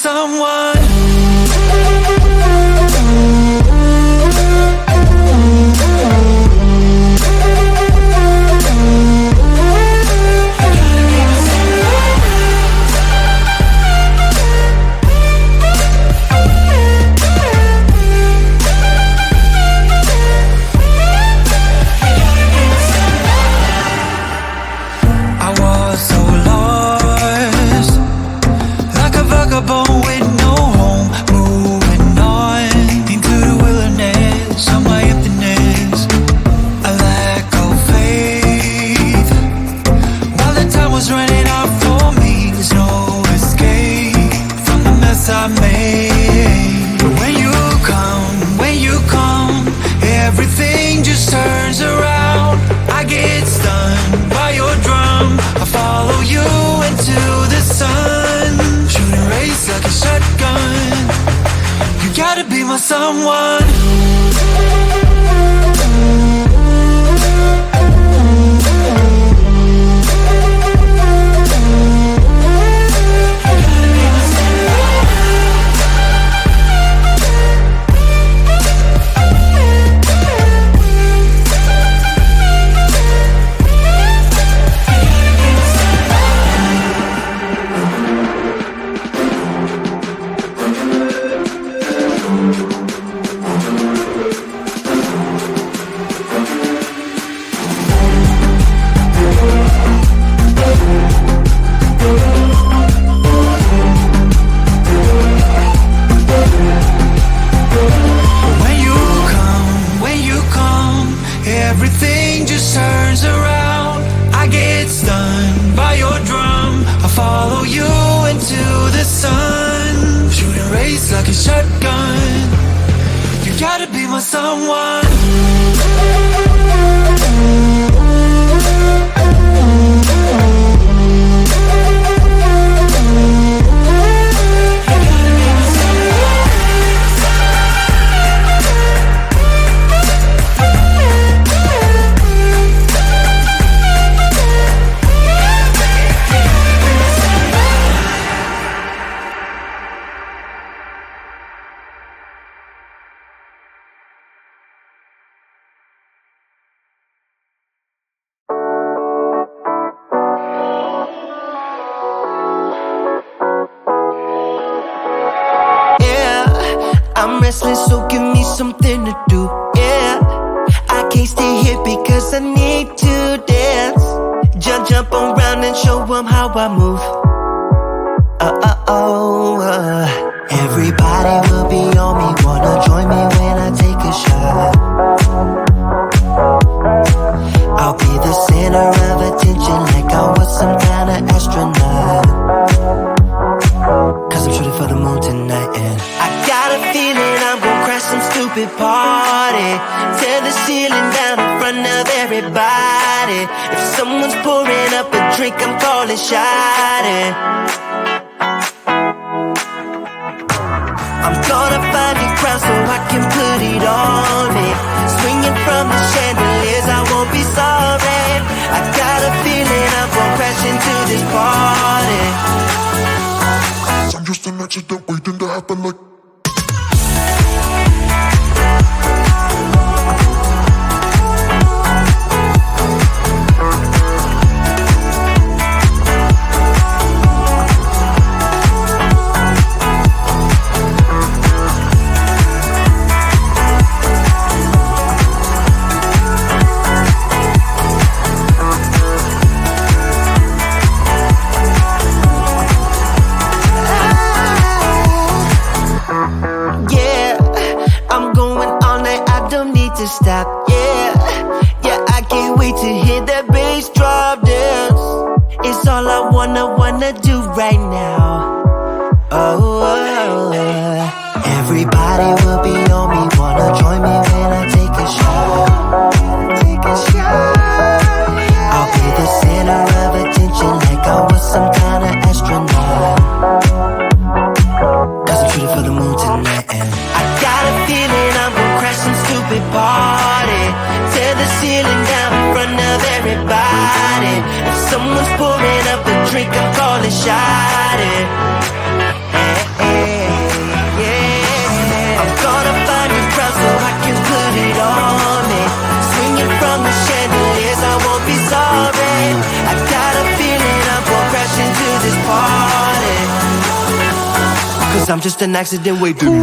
someone. Everything just turns around. I get stunned by your drum. I follow you into the sun. Shooting rays like a shotgun. You gotta be my someone. Everything just turns around. I get stunned by your drum. I follow you into the sun. Shooting rays like a shotgun. You gotta be my someone. I'm restless, so give me something to do, yeah. I can't stay here because I need to dance. Jump around and show them how I move. Everybody will be on me, wanna join me when I take a shot. I'll be the center of attention like I was some kind of astronaut. Cause I'm shooting for the moon tonight and I got a feeling I'm gonna crash some stupid party. Tear the ceiling down in front of everybody. If someone's pouring up a drink, I'm calling shawty. I'm gonna find a crown so I can put it on me. Swinging from the chandeliers, I won't be sorry. I got a feeling I'm gonna crash into this party. I'm just an accident waiting to happen like stop, yeah, I can't wait to hear that bass drop dance. It's all I wanna do right now. Everybody will be on me, wanna join me when I take a shot. I'll be the center of attention like I was some kind of astronaut. Cause I'm shooting for the moon tonight and I got a feeling I'm gonna crash some stupid party. Tear the ceiling down in front of everybody. If someone's pouring up a drink, I'm calling shawty. I'm just an accident waiting.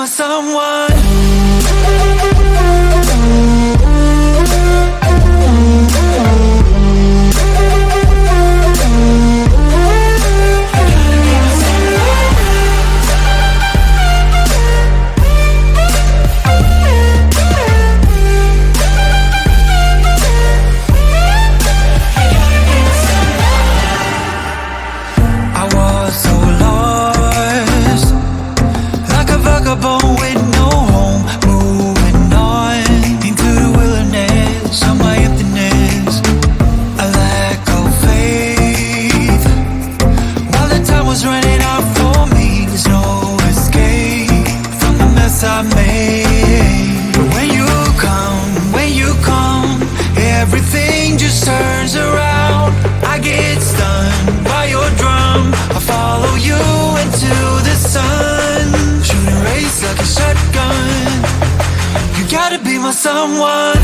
my someone. someone